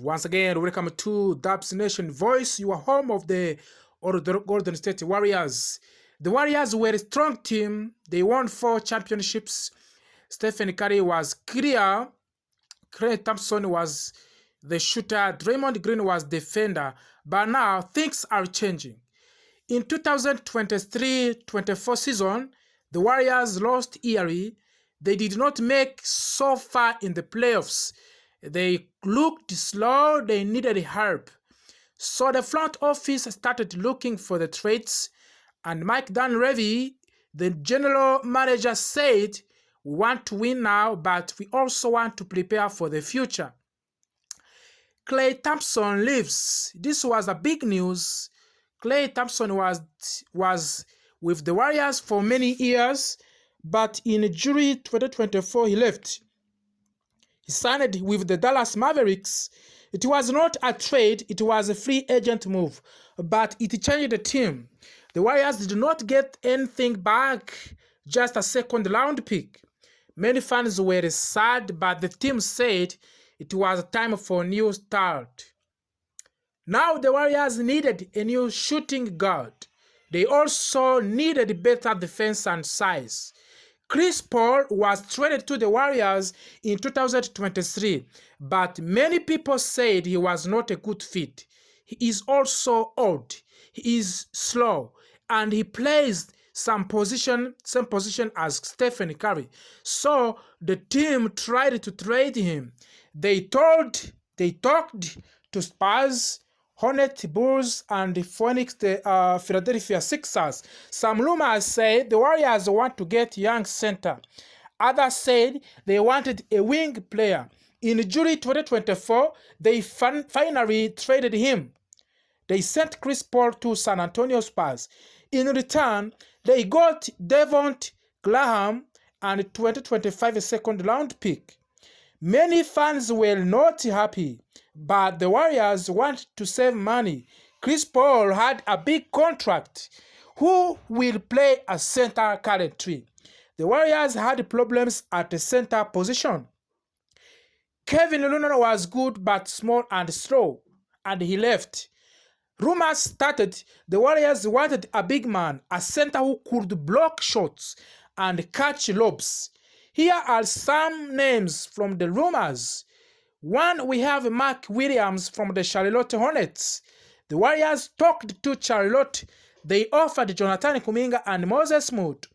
Once again, welcome to Dubs Nation Voice, your home of the Golden State Warriors. The Warriors were a strong team. They won 4 championships. Stephen Curry was clear. Klay Thompson was the shooter. Draymond Green was defender. But now things are changing. In 2023-24 season, the Warriors lost eerily. They did not make so far in the playoffs. They looked slow, they needed help. So the front office started looking for the trades, and Mike Dunleavy, the general manager, said, "We want to win now, but we also want to prepare for the future." Klay Thompson leaves. This was a big news. Klay Thompson was with the Warriors for many years, but in July 2024 he left. He signed with the Dallas Mavericks. It was not a trade, it was a free agent move, but it changed the team. The Warriors did not get anything back, just a second round pick. Many fans were sad, but the team said it was time for a new start. Now the Warriors needed a new shooting guard. They also needed better defense and size. Chris Paul was traded to the Warriors in 2023, but many people said he was not a good fit. He is also old, he is slow, and he plays same position as Stephen Curry. So the team tried to trade him. They talked to Spurs, Hornets, Bulls, and the Philadelphia Sixers. Some rumors say the Warriors want to get young center. Others said they wanted a wing player. In July 2024, they finally traded him. They sent Chris Paul to San Antonio Spurs. In return, they got Devon Graham and a 2025 second-round pick. Many fans were not happy, but the Warriors want to save money. Chris Paul had a big contract. Who will play a center currently? The Warriors had problems at the center position. Kevin Looney was good but small and slow, and he left. Rumors started the Warriors wanted a big man, a center who could block shots and catch lobs. Here are some names from the rumors. 1, we have Mark Williams from the Charlotte Hornets. The Warriors talked to Charlotte. They offered Jonathan Kuminga and Moses Moody.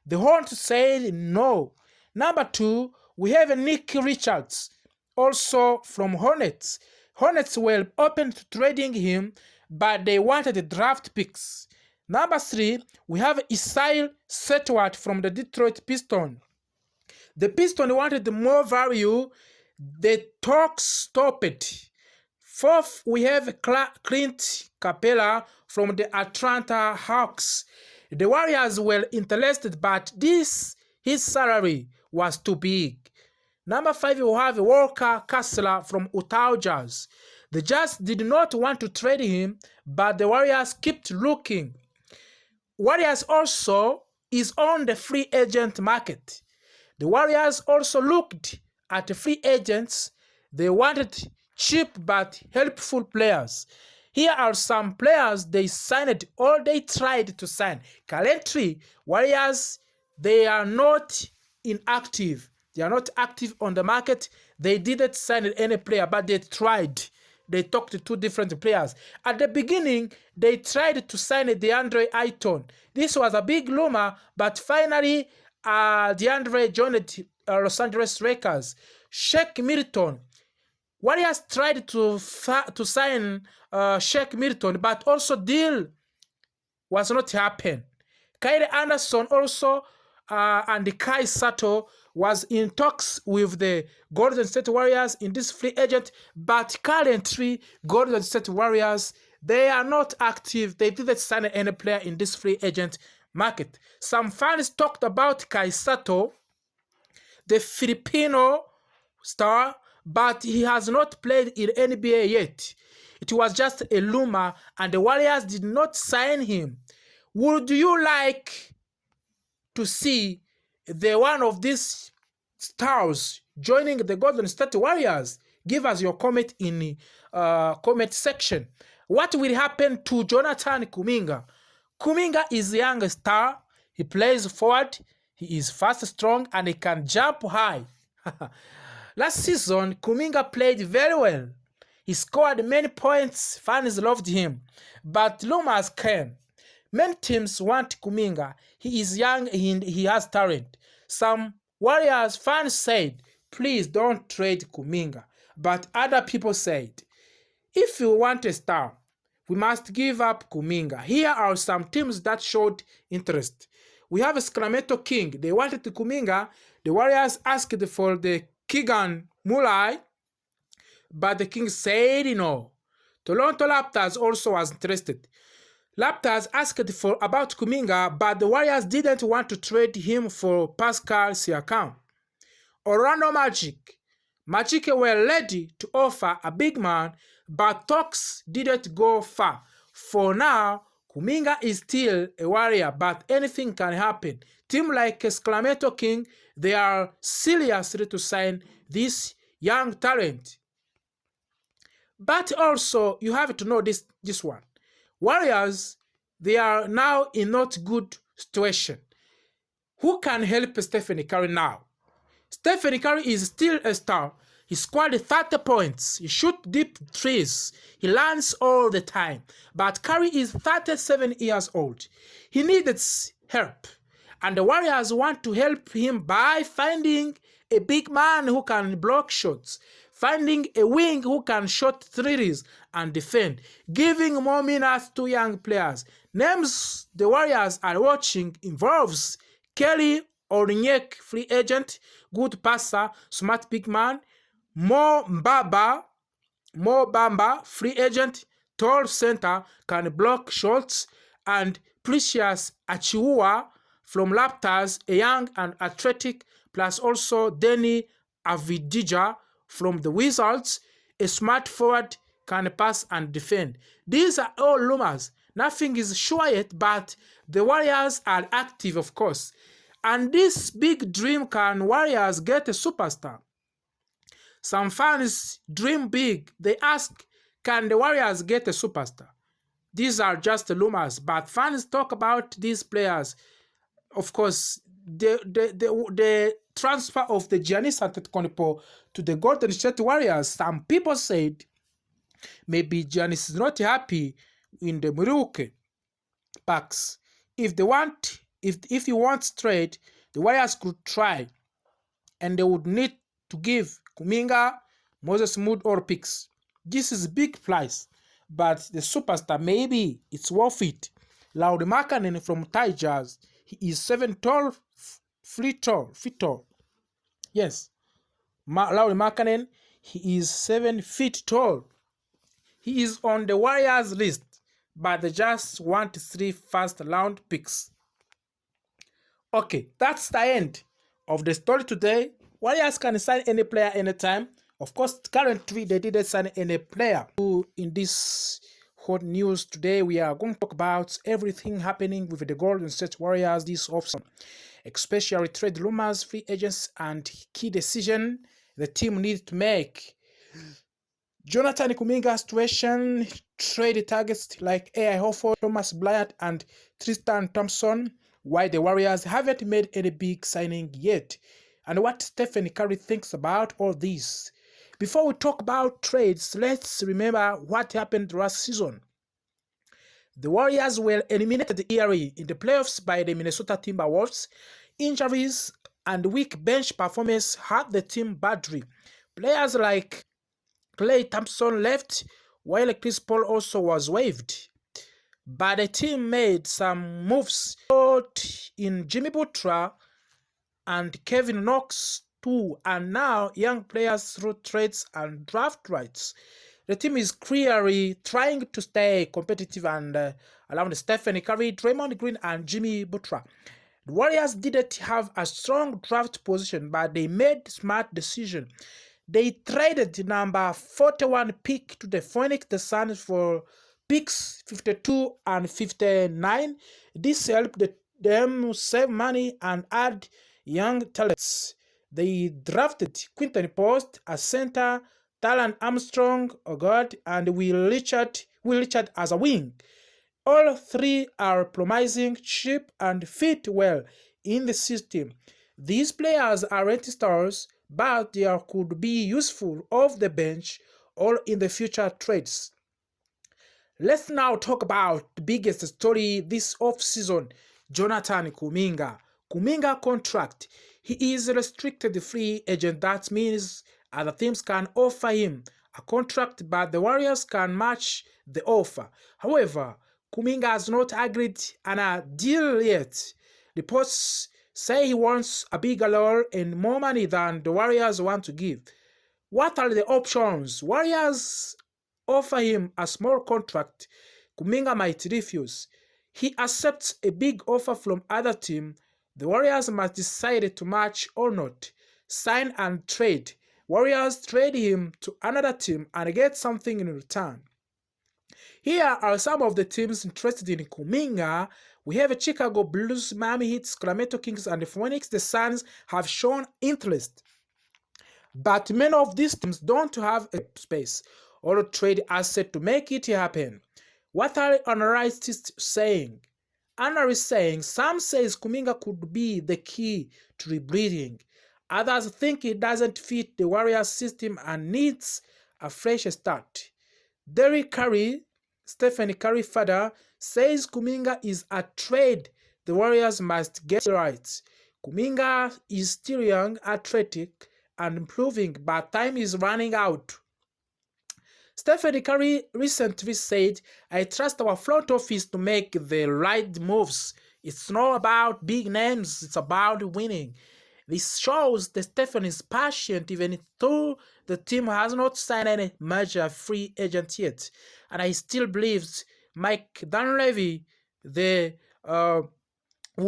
The Hornets said no. Number 2, we have Nick Richards, also from Hornets. Hornets were open to trading him, but they wanted draft picks. Number 3, we have Isaiah Stewart from the Detroit Pistons. The Pistons wanted more value. The talks stopped. 4th, we have Clint Capella from the Atlanta Hawks. The Warriors were interested, but his salary was too big. Number 5, we have Walker Kessler from Utah Jazz. The Jazz did not want to trade him, but the Warriors kept looking. Warriors also is on the free agent market. The Warriors also looked at the free agents. They wanted cheap but helpful players. Here are some players they signed or they tried to sign. Currently, Warriors, they are not inactive. They are not active on the market. They didn't sign any player, but they tried. They talked to 2 different players. At the beginning, they tried to sign DeAndre Ayton. This was a big rumor, but finally, DeAndre joined Los Angeles Lakers. Shake Milton. Warriors tried to sign Shake Milton, but also deal was not happen. Kyle Anderson also and Kai Sato was in talks with the Golden State Warriors in this free agent, but currently Golden State Warriors, they are not active. They didn't sign any player in this free agent market. Some fans talked about Kai Sato, the Filipino star, but he has not played in NBA yet. It was just a rumor, and the Warriors did not sign him. Would you like to see the one of these stars joining the Golden State Warriors? Give us your comment in the comment section. What will happen to Jonathan Kuminga? Kuminga is a young star. He plays forward. He is fast, strong, and he can jump high. Last season, Kuminga played very well. He scored many points. Fans loved him. But rumors came. Many teams want Kuminga. He is young and he has talent. Some Warriors fans said, please don't trade Kuminga. But other people said, if you want a star, we must give up Kuminga. Here are some teams that showed interest. We have Sacramento King. They wanted Kuminga. The Warriors asked for the Keegan Murray, but the Kings said no. Toronto Raptors also was interested. Raptors asked about Kuminga, but the Warriors didn't want to trade him for Pascal Siakam. Orlando Magic were ready to offer a big man, but talks didn't go far. For now, Kuminga is still a Warrior, but anything can happen. Team like Sacramento King, they are seriously to sign this young talent. But also, you have to know this one. Warriors, they are now in not good situation. Who can help Stephen Curry now? Stephen Curry is still a star. He scored 30 points. He shoots deep threes. He lands all the time. But Curry is 37 years old. He needs help. And the Warriors want to help him by finding a big man who can block shots, finding a wing who can shoot threes and defend, giving more minutes to young players. Names the Warriors are watching involves Kelly Olynyk, free agent, good passer, smart big man, Mo Bamba, free agent, tall center, can block shots, and Precious Achiuwa from Raptors, a young and athletic, plus also Denny Avdija from the Wizards, a smart forward, can pass and defend. These are all rumors. Nothing is sure yet, but the Warriors are active, of course. And this big dream, can Warriors get a superstar? Some fans dream big. They ask, can the Warriors get a superstar? These are just rumors, but fans talk about these players. Of course, the transfer of the Giannis Antetokounmpo to the Golden State Warriors, some people said maybe Giannis is not happy in the Milwaukee Bucks. If he wants trade, the Warriors could try, and they would need to give Kuminga, Moses Moody, or picks. This is big price, but the superstar, maybe it's worth it. Lauri Markkanen from Thai Jazz, he is 7 tall, feet tall. Yes, Lauri Markkanen, he is 7 feet tall. He is on the Warriors list, but they just want 3 first-round picks. Okay, that's the end of the story today. Warriors can sign any player anytime. Of course, currently they didn't sign any player. In this hot news today, we are going to talk about everything happening with the Golden State Warriors this offseason, especially trade rumors, free agents, and key decision the team needs to make. Jonathan Kuminga situation, trade targets like A.I. Horford, Thomas Bryant, and Tristan Thompson, why the Warriors haven't made any big signing yet, and what Stephen Curry thinks about all this. Before we talk about trades, let's remember what happened last season. The Warriors were eliminated early in the playoffs by the Minnesota Timberwolves. Injuries and weak bench performance hurt the team badly. Players like Klay Thompson left, while Chris Paul also was waived. But the team made some moves in Jimmy Butler and Kevin Knox too, and now young players through trades and draft rights. The team is clearly trying to stay competitive and around Stephen Curry, Draymond Green, and Jimmy Butler. The Warriors didn't have a strong draft position, but they made smart decision. They traded number 41 pick to the Phoenix Suns for picks 52 and 59. This helped them save money and add young talents. They drafted Quinton Post, a center, Talon Armstrong, oh God, and Will Richard as a wing. All three are promising, cheap, and fit well in the system. These players aren't stars, but they could be useful off the bench or in the future trades. Let's now talk about the biggest story this off-season, Jonathan Kuminga. Kuminga contract. He is a restricted free agent. That means other teams can offer him a contract, but the Warriors can match the offer. However, Kuminga has not agreed on a deal yet. Reports say he wants a bigger role and more money than the Warriors want to give. What are the options? Warriors offer him a small contract. Kuminga might refuse. He accepts a big offer from other team. The Warriors must decide to match or not. Sign and trade. Warriors trade him to another team and get something in return. Here are some of the teams interested in Kuminga. We have Chicago Bulls, Miami Heat, Sacramento Kings, and the Phoenix the Suns have shown interest. But many of these teams don't have a space or a trade asset to make it happen. What are analysts saying? Analysts saying some says Kuminga could be the key to rebuilding. Others think it doesn't fit the Warriors system and needs a fresh start. Derek Curry, Stephen Curry father, says Kuminga is a trade the Warriors must get right. Kuminga is still young, athletic, and improving, but time is running out. Stephen Curry recently said, I trust our front office to make the right moves. It's not about big names, it's about winning. This shows that Stephen is patient even though the team has not signed any major free agent yet. And I still believe Mike Dunleavy, will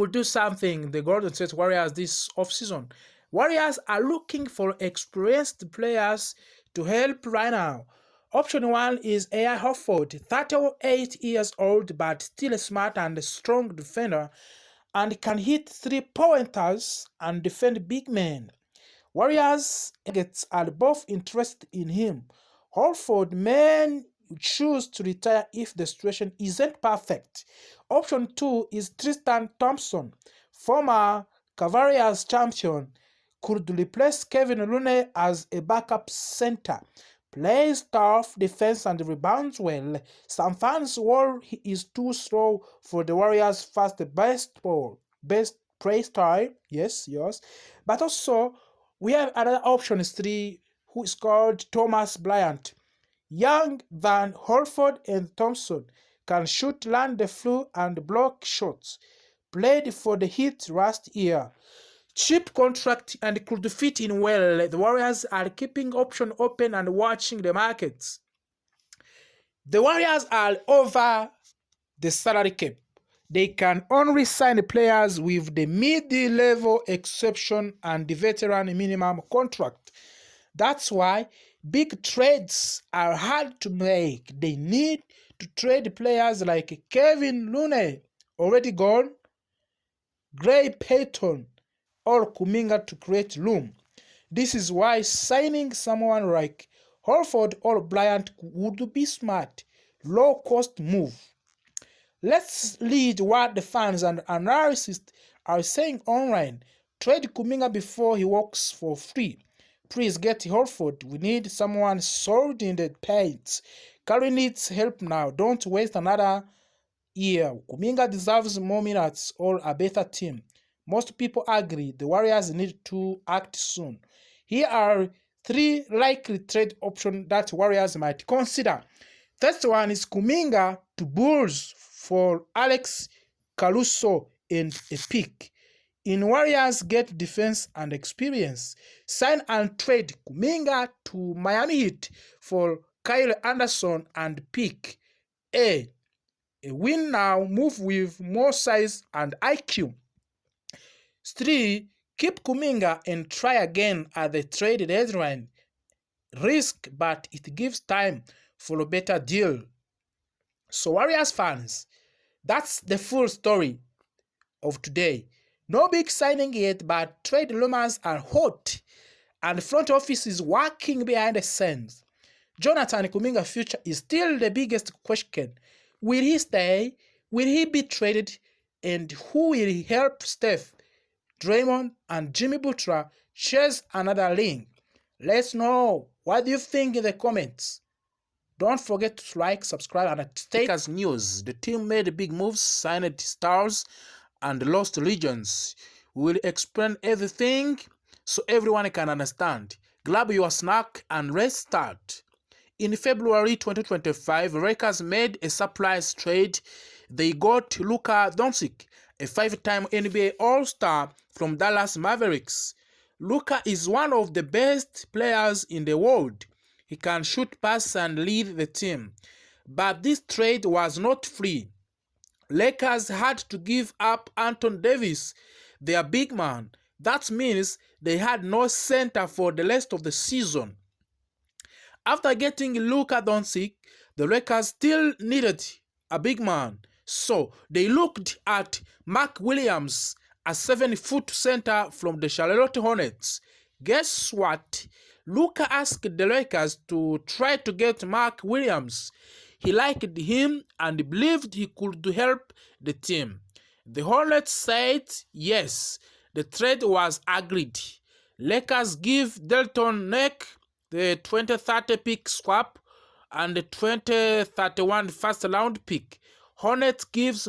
do something, the Golden State Warriors, this offseason. Warriors are looking for experienced players to help right now. Option 1 is A.I. Horford, 38 years old but still a smart and strong defender and can hit three-pointers and defend big men. Warriors are both interested in him. Horford may choose to retire if the situation isn't perfect. Option 2 is Tristan Thompson, former Cavaliers champion, could replace Kevin Looney as a backup center. Plays tough defense and rebounds well. Some fans worry he is too slow for the Warriors' best play style. Yes. But also, we have another option 3 who is called Thomas Bryant. Young than Horford and Thompson, can shoot, land the floor, and block shots. Played for the Heat last year. Cheap contract and could fit in well. The Warriors are keeping option open and watching the markets. The Warriors are over the salary cap. They can only sign players with the mid-level exception and the veteran minimum contract. That's why big trades are hard to make. They need to trade players like Kevin Looney, already gone, Gray Payton, or Kuminga to create room. This is why signing someone like Horford or Bryant would be smart, low-cost move. Let's read what the fans and analysts are saying online. Trade Kuminga before he walks for free. Please get Horford. We need someone solid in the paint. Curry needs help now. Don't waste another year. Kuminga deserves more minutes or a better team. Most people agree the Warriors need to act soon. Here are 3 likely trade options that Warriors might consider. First one is Kuminga to Bulls for Alex Caruso and a pick. In Warriors get defense and experience. Sign and trade Kuminga to Miami Heat for Kyle Anderson and pick. A win now, move with more size and IQ. 3. Keep Kuminga and try again at the trade deadline. Risk, but it gives time for a better deal. So Warriors fans, that's the full story of today. No big signing yet, but trade rumors are hot and the front office is working behind the scenes. Jonathan Kuminga's future is still the biggest question. Will he stay? Will he be traded? And who will help Steph, Draymond, and Jimmy Butler chase another ring? Let's know. What do you think in the comments? Don't forget to like, subscribe, and stay. As news, the team made big moves, signed stars, and lost legends. We will explain everything so everyone can understand. Grab your snack and let's start. In February 2025, Lakers made a surprise trade. They got Luka Doncic, a 5-time NBA All-Star from Dallas Mavericks. Luka is one of the best players in the world. He can shoot, pass, and lead the team. But this trade was not free. Lakers had to give up Anthony Davis, their big man. That means they had no center for the rest of the season. After getting Luka Doncic, the Lakers still needed a big man. So they looked at Mark Williams, a 7-foot center from the Charlotte Hornets. Guess what? Luka asked the Lakers to try to get Mark Williams. He liked him and believed he could help the team. The Hornets said yes. The trade was agreed. Lakers give Delton Neck the 2030 pick swap and the 2031 first round pick. Hornets gives